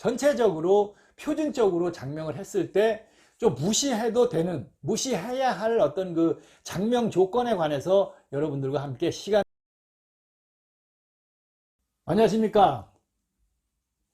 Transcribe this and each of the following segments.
전체적으로 표준적으로 장명을 했을 때 좀 무시해도 되는, 무시해야 할 어떤 그 장명 조건에 관해서 여러분들과 함께 안녕하십니까.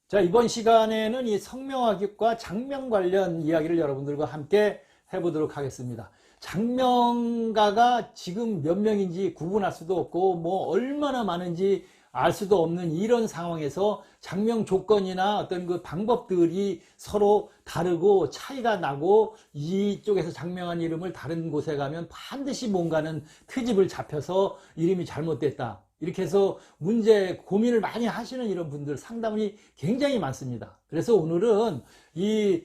자, 이번 시간에는 이 성명학과 장명 관련 이야기를 여러분들과 함께 해보도록 하겠습니다. 장명가가 지금 몇 명인지 구분할 수도 없고 뭐 얼마나 많은지 알 수도 없는 이런 상황에서 장명 조건이나 어떤 그 방법들이 서로 다르고 차이가 나고, 이쪽에서 장명한 이름을 다른 곳에 가면 반드시 뭔가는 트집을 잡혀서 이름이 잘못됐다, 이렇게 해서 고민을 많이 하시는 이런 분들 상당히 굉장히 많습니다. 그래서 오늘은 이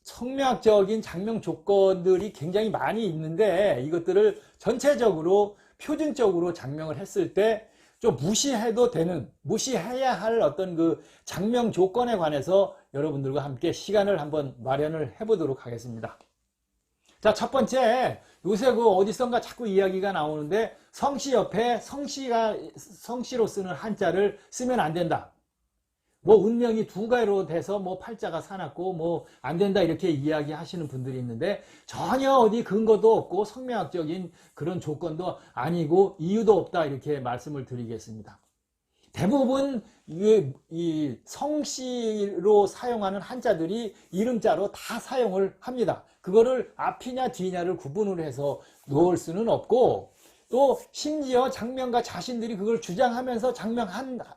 성명학적인 장명 조건들이 굉장히 많이 있는데, 이것들을 전체적으로 표준적으로 장명을 했을 때 좀 무시해도 되는, 무시해야 할 어떤 그 장명 조건에 관해서 여러분들과 함께 시간을 한번 마련을 해보도록 하겠습니다. 자, 첫 번째, 요새 그 어디선가 자꾸 이야기가 나오는데 성씨 옆에 성씨로 쓰는 한자를 쓰면 안 된다. 뭐 운명이 두 가지로 돼서 뭐 팔자가 사납고 뭐 안 된다, 이렇게 이야기하시는 분들이 있는데 전혀 어디 근거도 없고 성명학적인 그런 조건도 아니고 이유도 없다, 이렇게 말씀을 드리겠습니다. 대부분 이 성씨로 사용하는 한자들이 이름자로 다 사용을 합니다. 그거를 앞이냐 뒤냐를 구분을 해서 놓을 수는 없고, 또 심지어 장명가 자신들이 그걸 주장하면서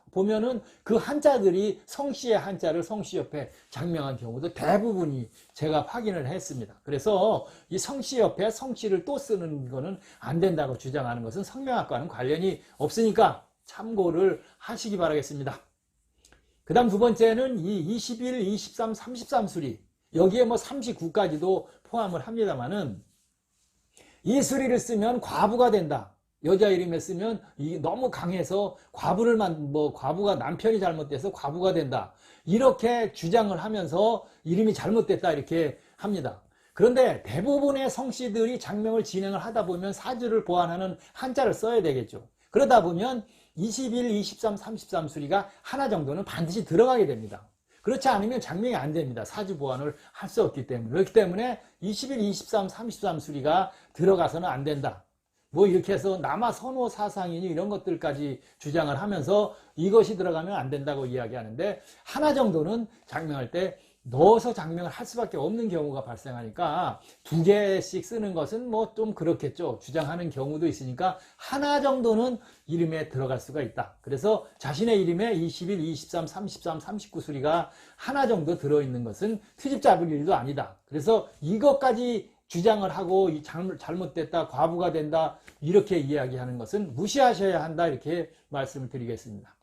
보면은 그 한자들이 성씨의 한자를 성씨 옆에 장명한 경우도 대부분이 제가 확인을 했습니다. 그래서 이 성씨 옆에 성씨를 또 쓰는 거는 안 된다고 주장하는 것은 성명학과는 관련이 없으니까 참고를 하시기 바라겠습니다. 그 다음 두 번째는 이 21, 23, 33수리, 여기에 뭐 39까지도 포함을 합니다만은, 이 수리를 쓰면 과부가 된다, 여자 이름에 쓰면 너무 강해서 과부가 남편이 잘못돼서 과부가 된다, 이렇게 주장을 하면서 이름이 잘못됐다, 이렇게 합니다. 그런데 대부분의 성씨들이 장명을 진행을 하다 보면 사주를 보완하는 한자를 써야 되겠죠. 그러다 보면 21, 23, 33수리가 하나 정도는 반드시 들어가게 됩니다. 그렇지 않으면 장명이 안 됩니다. 사주 보완을 할 수 없기 때문에. 그렇기 때문에 21, 23, 33수리가 들어가서는 안 된다, 뭐 이렇게 해서 남아 선호 사상이니 이런 것들까지 주장을 하면서 이것이 들어가면 안 된다고 이야기하는데, 하나 정도는 장명할 때 넣어서 장명을 할 수밖에 없는 경우가 발생하니까 두 개씩 쓰는 것은 뭐 좀 그렇겠죠. 주장하는 경우도 있으니까 하나 정도는 이름에 들어갈 수가 있다. 그래서 자신의 이름에 21, 23, 33, 39수리가 하나 정도 들어있는 것은 트집 잡을 일도 아니다. 그래서 이것까지 주장을 하고 잘못됐다, 과부가 된다, 이렇게 이야기하는 것은 무시하셔야 한다, 이렇게 말씀을 드리겠습니다.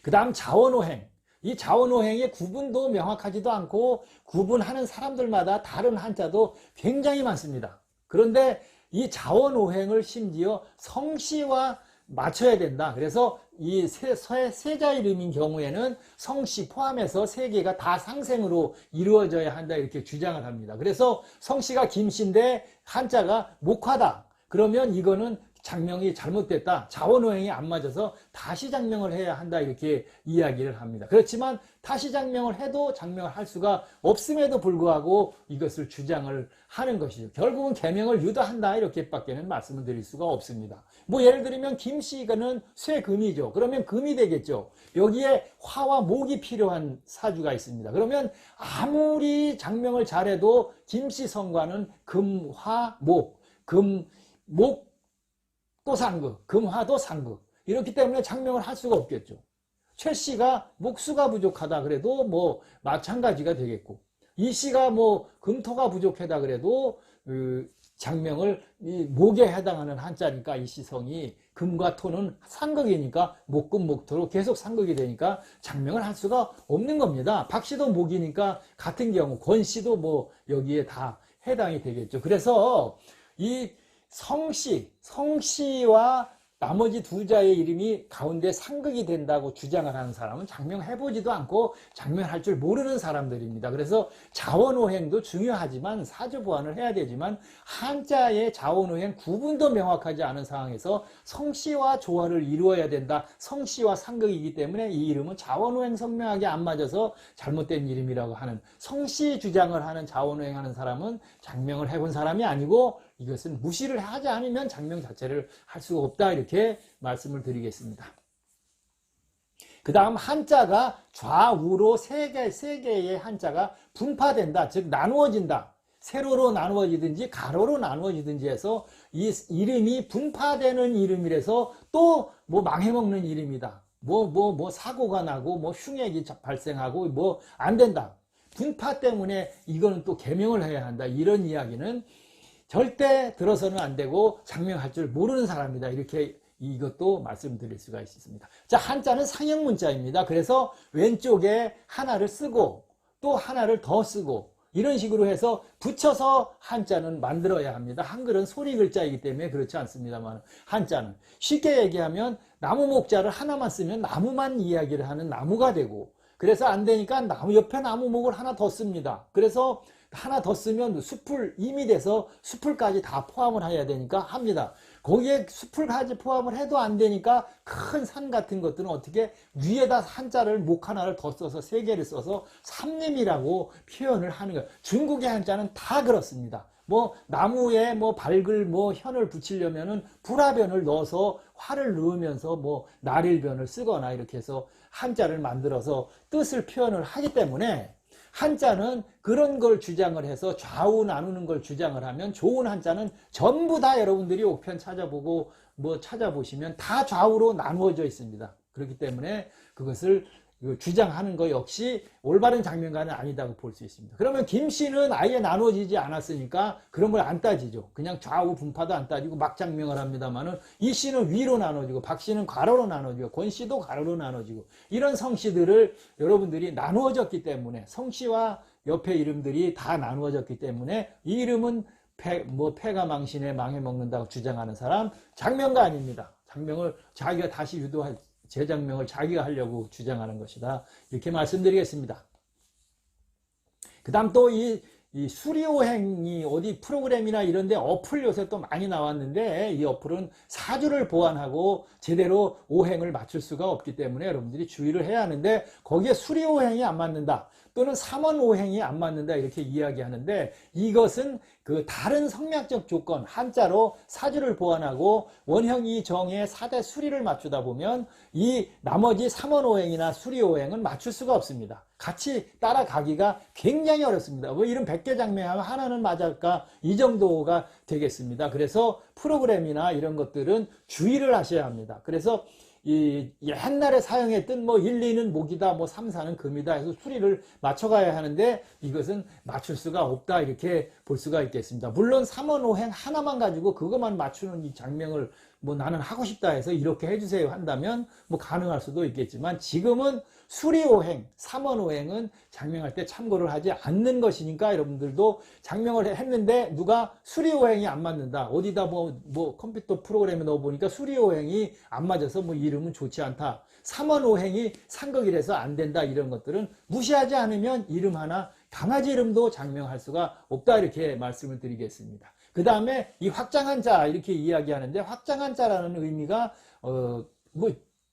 그 다음 자원오행. 이 자원오행의 구분도 명확하지도 않고 구분하는 사람들마다 다른 한자도 굉장히 많습니다. 그런데 이 자원오행을 심지어 성씨와 맞춰야 된다. 그래서 이 세자 이름인 경우에는 성씨 포함해서 세 개가 다 상생으로 이루어져야 한다, 이렇게 주장을 합니다. 그래서 성씨가 김씨인데 한자가 목화다, 그러면 이거는 장명이 잘못됐다, 자원오행이 안 맞아서 다시 장명을 해야 한다, 이렇게 이야기를 합니다. 그렇지만 다시 장명을 해도 장명을 할 수가 없음에도 불구하고 이것을 주장을 하는 것이죠. 결국은 계명을 유도한다, 이렇게밖에는 말씀을 드릴 수가 없습니다. 뭐 예를 들면 김씨가는 쇠금이죠. 그러면 금이 되겠죠. 여기에 화와 목이 필요한 사주가 있습니다. 그러면 아무리 장명을 잘해도 김씨 성과는 금, 화, 목, 또 상극, 금화도 상극, 이렇기 때문에 장명을 할 수가 없겠죠. 최씨가 목수가 부족하다 그래도 뭐 마찬가지가 되겠고, 이씨가 뭐 금토가 부족하다 그래도 장명을 목에 해당하는 한자니까 이씨성이 금과 토는 상극이니까 목금 목토로 계속 상극이 되니까 장명을 할 수가 없는 겁니다. 박씨도 목이니까 같은 경우 권씨도 뭐 여기에 다 해당이 되겠죠. 그래서 이 성씨와 나머지 두 자의 이름이 가운데 상극이 된다고 주장을 하는 사람은 장명해보지도 않고 장명할 줄 모르는 사람들입니다. 그래서 자원오행도 중요하지만 사주보완을 해야 되지만 한자의 자원오행 구분도 명확하지 않은 상황에서 성씨와 조화를 이루어야 된다. 성씨와 상극이기 때문에 이 이름은 자원오행 선명하게 안 맞아서 잘못된 이름이라고 하는, 성씨 주장을 하는 자원오행 하는 사람은 장명을 해본 사람이 아니고 이것은 무시를 하지 않으면 장명 자체를 할 수가 없다, 이렇게 말씀을 드리겠습니다. 그 다음 한자가 좌우로 세 개의 한자가 분파된다, 즉 나누어진다. 세로로 나누어지든지 가로로 나누어지든지 해서 이 이름이 분파되는 이름이라서 또 뭐 망해먹는 이름이다. 뭐 사고가 나고 뭐 흉액이 발생하고 뭐 안 된다. 분파 때문에 이거는 또 개명을 해야 한다. 이런 이야기는 절대 들어서는 안 되고 장명할 줄 모르는 사람이다. 이렇게 이것도 말씀드릴 수가 있습니다. 자, 한자는 상형 문자입니다. 그래서 왼쪽에 하나를 쓰고 또 하나를 더 쓰고 이런 식으로 해서 붙여서 한자는 만들어야 합니다. 한글은 소리 글자이기 때문에 그렇지 않습니다만 한자는 쉽게 얘기하면 나무 목자를 하나만 쓰면 나무만 이야기를 하는 나무가 되고, 그래서 안 되니까 나무 옆에 나무목을 하나 더 씁니다. 그래서 하나 더 쓰면 숲을 임이 돼서 숲을까지 다 포함을 해야 되니까 합니다. 거기에 숲을까지 포함을 해도 안 되니까 큰 산 같은 것들은 어떻게 위에다 한자를 목 하나를 더 써서 세 개를 써서 삼림이라고 표현을 하는 거예요. 중국의 한자는 다 그렇습니다. 뭐 나무에 뭐 발글 뭐 현을 붙이려면은 불화변을 넣어서 화를 넣으면서 뭐 나릴변을 쓰거나 이렇게 해서 한자를 만들어서 뜻을 표현을 하기 때문에 한자는 그런 걸 주장을 해서 좌우 나누는 걸 주장을 하면 좋은 한자는 전부 다 여러분들이 옥편 찾아보고 뭐 찾아보시면 다 좌우로 나누어져 있습니다. 그렇기 때문에 그것을 주장하는 거 역시 올바른 장면가는 아니다고 볼 수 있습니다. 그러면 김씨는 아예 나누어지지 않았으니까 그런 걸 안 따지죠. 그냥 좌우 분파도 안 따지고 막 장명을 합니다만은 이 씨는 위로 나눠지고 박 씨는 가로로 나눠지고 권 씨도 가로로 나눠지고 이런 성씨들을 여러분들이 나누어졌기 때문에 성씨와 옆에 이름들이 다 나누어졌기 때문에 이 이름은 패가 망신에 망해 먹는다고 주장하는 사람 장명가 아닙니다. 장명을 자기가 다시 유도할 재장명을 자기가 하려고 주장하는 것이다. 이렇게 말씀드리겠습니다. 그 다음 또 이 수리오행이 어디 프로그램이나 이런데 어플 요새 또 많이 나왔는데 이 어플은 사주를 보완하고 제대로 오행을 맞출 수가 없기 때문에 여러분들이 주의를 해야 하는데 거기에 수리오행이 안 맞는다 또는 삼원오행이 안 맞는다 이렇게 이야기하는데 이것은 그 다른 성명적 조건 한자로 사주를 보완하고 원형이 정의 4대 수리를 맞추다 보면 이 나머지 삼원오행이나 수리오행은 맞출 수가 없습니다. 같이 따라가기가 굉장히 어렵습니다. 뭐 이런 100개 장명하면 하나는 맞을까 이 정도가 되겠습니다. 그래서 프로그램이나 이런 것들은 주의를 하셔야 합니다. 그래서 이 옛날에 사용했던 뭐 1, 2는 목이다, 뭐 3, 4는 금이다 해서 수리를 맞춰가야 하는데 이것은 맞출 수가 없다 이렇게 볼 수가 있겠습니다. 물론 3원 5행 하나만 가지고 그것만 맞추는 이 장명을 뭐 나는 하고 싶다 해서 이렇게 해주세요 한다면 뭐 가능할 수도 있겠지만 지금은 수리오행, 3원오행은 장명할 때 참고를 하지 않는 것이니까 여러분들도 장명을 했는데 누가 수리오행이 안 맞는다. 어디다 뭐 컴퓨터 프로그램에 넣어보니까 수리오행이 안 맞아서 뭐 이름은 좋지 않다. 3원오행이 상극이라서 안 된다. 이런 것들은 무시하지 않으면 이름 하나, 강아지 이름도 장명할 수가 없다. 이렇게 말씀을 드리겠습니다. 그 다음에 이 확장한 자 이렇게 이야기하는데 확장한 자라는 의미가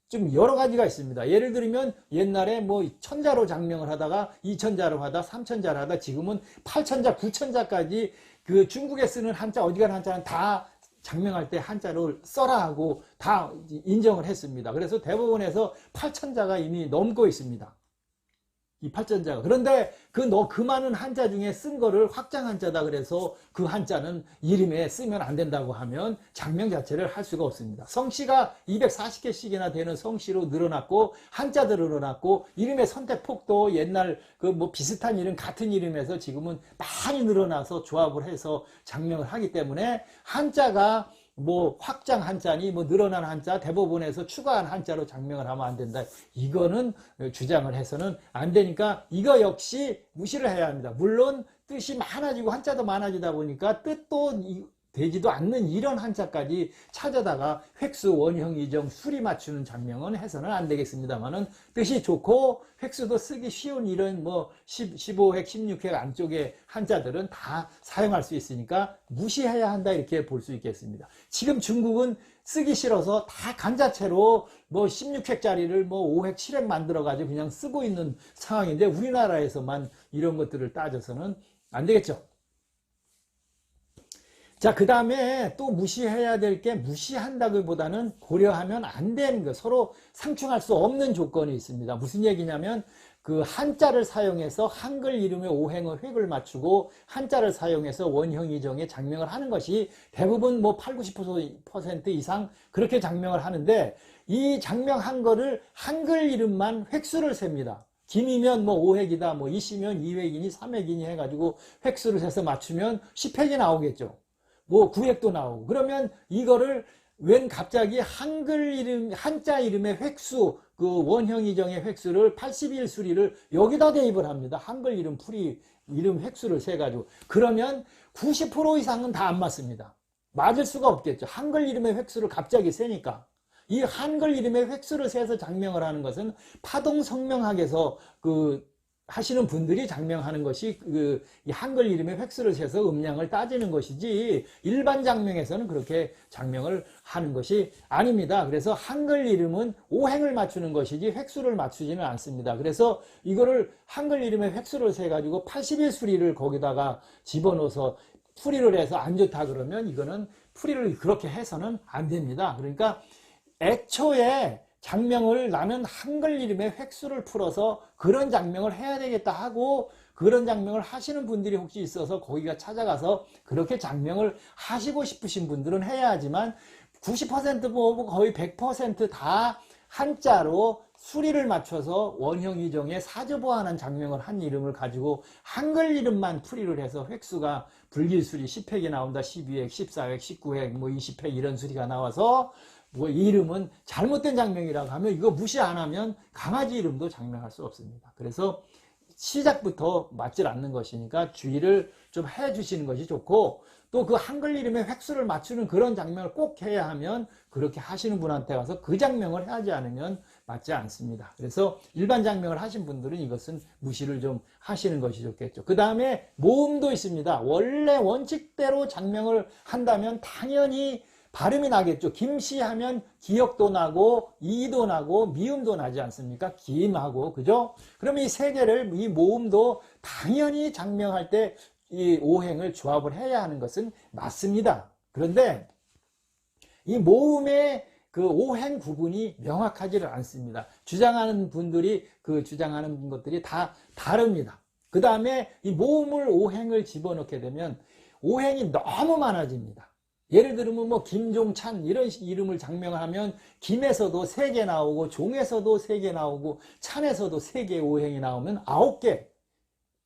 좀 여러 가지가 있습니다. 예를 들면 옛날에 뭐 천자로 장명을 하다가 2천자로 하다 3천자로 하다 지금은 8천자 9천자까지 그 중국에 쓰는 한자 어디가는 한자는 다 장명할 때 한자를 써라 하고 다 인정을 했습니다. 그래서 대법원에서 8천자가 이미 넘고 있습니다. 이 8천자가. 그런데 그 많은 한자 중에 쓴 거를 확장 한자다 그래서 그 한자는 이름에 쓰면 안 된다고 하면 장명 자체를 할 수가 없습니다. 성씨가 240개씩이나 되는 성씨로 늘어났고 한자도 늘어났고 이름의 선택폭도 옛날 그 뭐 비슷한 이름 같은 이름에서 지금은 많이 늘어나서 조합을 해서 장명을 하기 때문에 한자가 뭐 확장 한자니 뭐 늘어난 한자 대법원에서 추가한 한자로 장명을 하면 안 된다. 이거는 주장을 해서는 안 되니까 이거 역시 무시를 해야 합니다. 물론 뜻이 많아지고 한자도 많아지다 보니까 뜻도 되지도 않는 이런 한자까지 찾아다가 획수, 원형, 이정, 수리 맞추는 장명은 해서는 안 되겠습니다만은 뜻이 좋고 획수도 쓰기 쉬운 이런 뭐 15획, 16획 안쪽의 한자들은 다 사용할 수 있으니까 무시해야 한다 이렇게 볼 수 있겠습니다. 지금 중국은 쓰기 싫어서 다 간자체로 뭐 16획짜리를 뭐 5획, 7획 만들어 가지고 그냥 쓰고 있는 상황인데 우리나라에서만 이런 것들을 따져서는 안 되겠죠. 자, 그 다음에 또 무시해야 될 게 무시한다기보다는 고려하면 안 되는 거, 서로 상충할 수 없는 조건이 있습니다. 무슨 얘기냐면 그 한자를 사용해서 한글 이름의 오행의 획을 맞추고 한자를 사용해서 원형 이정의 장명을 하는 것이 대부분 뭐 8, 90% 이상 그렇게 장명을 하는데 이 장명한 거를 한글 이름만 획수를 셉니다. 김이면 뭐 5획이다, 뭐 이시면 2획이니 3획이니 해가지고 획수를 세서 맞추면 10획이 나오겠죠. 뭐 9획도 나오고. 그러면 이거를 웬 갑자기 한글 이름, 한자 이름의 획수, 그 원형 이정의 획수를 81 수리를 여기다 대입을 합니다. 한글 이름 풀이, 이름 획수를 세가지고. 그러면 90% 이상은 다 안 맞습니다. 맞을 수가 없겠죠. 한글 이름의 획수를 갑자기 세니까. 이 한글 이름의 획수를 세서 장명을 하는 것은 파동성명학에서 하시는 분들이 장명하는 것이 이 한글 이름의 획수를 세서 음량을 따지는 것이지 일반 장명에서는 그렇게 장명을 하는 것이 아닙니다. 그래서 한글 이름은 오행을 맞추는 것이지 획수를 맞추지는 않습니다. 그래서 이거를 한글 이름의 획수를 세 가지고 81수리를 거기다가 집어넣어서 풀이를 해서 안 좋다 그러면 이거는 풀이를 그렇게 해서는 안 됩니다. 그러니까 애초에 장명을 나는 한글 이름의 획수를 풀어서 그런 장명을 해야 되겠다 하고 그런 장명을 하시는 분들이 혹시 있어서 거기가 찾아가서 그렇게 장명을 하시고 싶으신 분들은 해야 하지만 90% 거의 100% 한자로 수리를 맞춰서 원형 이정에 사조보완한 장명을 한 이름을 가지고 한글 이름만 풀이를 해서 획수가 불길수리 10획이 나온다, 12획, 14획, 19획, 뭐 20획 이런 수리가 나와서 뭐 이 이름은 잘못된 장명이라고 하면 이거 무시 안 하면 강아지 이름도 장명할 수 없습니다. 그래서 시작부터 맞질 않는 것이니까 주의를 좀 해 주시는 것이 좋고 또 그 한글 이름의 획수를 맞추는 그런 장명을 꼭 해야 하면 그렇게 하시는 분한테 가서 그 장명을 하지 않으면 맞지 않습니다. 그래서 일반 장명을 하신 분들은 이것은 무시를 좀 하시는 것이 좋겠죠. 그 다음에 모음도 있습니다. 원래 원칙대로 장명을 한다면 당연히 발음이 나겠죠. 김씨 하면 기역도 나고 이도 나고 미음도 나지 않습니까? 김하고 그죠? 그럼 이 세 개를 이 모음도 당연히 장명할 때 이 오행을 조합을 해야 하는 것은 맞습니다. 그런데 이 모음의 그 오행 구분이 명확하지를 않습니다. 주장하는 분들이 주장하는 것들이 다 다릅니다. 그 다음에 이 모음을 오행을 집어넣게 되면 오행이 너무 많아집니다. 예를 들면 뭐 김종찬 이런 이름을 장명을 하면 김에서도 3개 나오고 종에서도 3개 나오고 찬에서도 3개 오행이 나오면 9개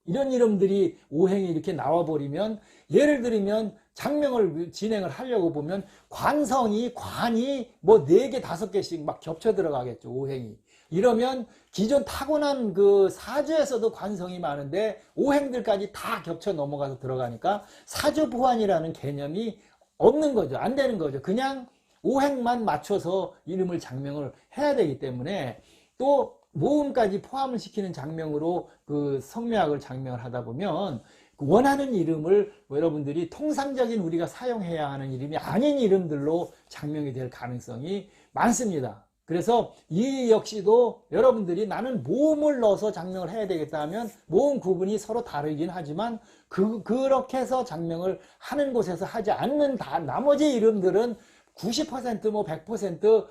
이런 이름들이 오행이 이렇게 나와버리면 예를 들면 장명을 진행을 하려고 보면 관성이 관이 뭐 4개 5개씩 막 겹쳐 들어가겠죠. 오행이. 이러면 기존 타고난 그 사주에서도 관성이 많은데 오행들까지 다 겹쳐 넘어가서 들어가니까 사주보완이라는 개념이 없는 거죠. 안 되는 거죠. 그냥 오행만 맞춰서 이름을 장명을 해야 되기 때문에 또 모음까지 포함을 시키는 장명으로 그 성묘학을 장명을 하다 보면 원하는 이름을 여러분들이 통상적인 우리가 사용해야 하는 이름이 아닌 이름들로 장명이 될 가능성이 많습니다. 그래서 이 역시도 여러분들이 나는 모음을 넣어서 장명을 해야 되겠다 하면 모음 구분이 서로 다르긴 하지만 그렇게 해서 장명을 하는 곳에서 하지 않는 나머지 이름들은 90% 100%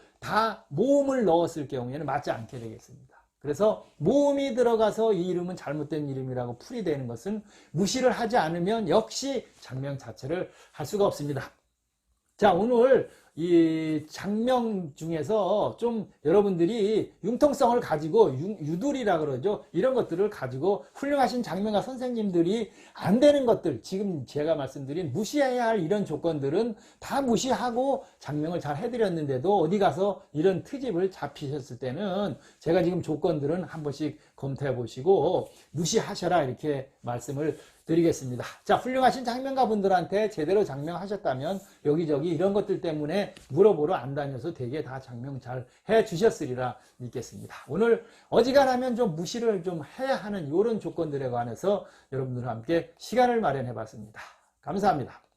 모음을 넣었을 경우에는 맞지 않게 되겠습니다. 그래서 모음이 들어가서 이 이름은 잘못된 이름이라고 풀이되는 것은 무시를 하지 않으면 역시 장명 자체를 할 수가 없습니다. 자, 오늘 이 장명 중에서 좀 여러분들이 융통성을 가지고 유돌이라 그러죠. 이런 것들을 가지고 훌륭하신 장명가 선생님들이 안 되는 것들, 지금 제가 말씀드린 무시해야 할 이런 조건들은 다 무시하고 장명을 잘 해드렸는데도 어디 가서 이런 트집을 잡히셨을 때는 제가 지금 조건들은 한 번씩 검토해 보시고 무시하셔라 이렇게 말씀을 드리겠습니다. 자, 훌륭하신 장명가분들한테 제대로 장명하셨다면 여기저기 이런 것들 때문에 물어보러 안 다녀서 되게 다 장명 잘 해주셨으리라 믿겠습니다. 오늘 어지간하면 좀 무시를 좀 해야 하는 이런 조건들에 관해서 여러분들과 함께 시간을 마련해 봤습니다. 감사합니다.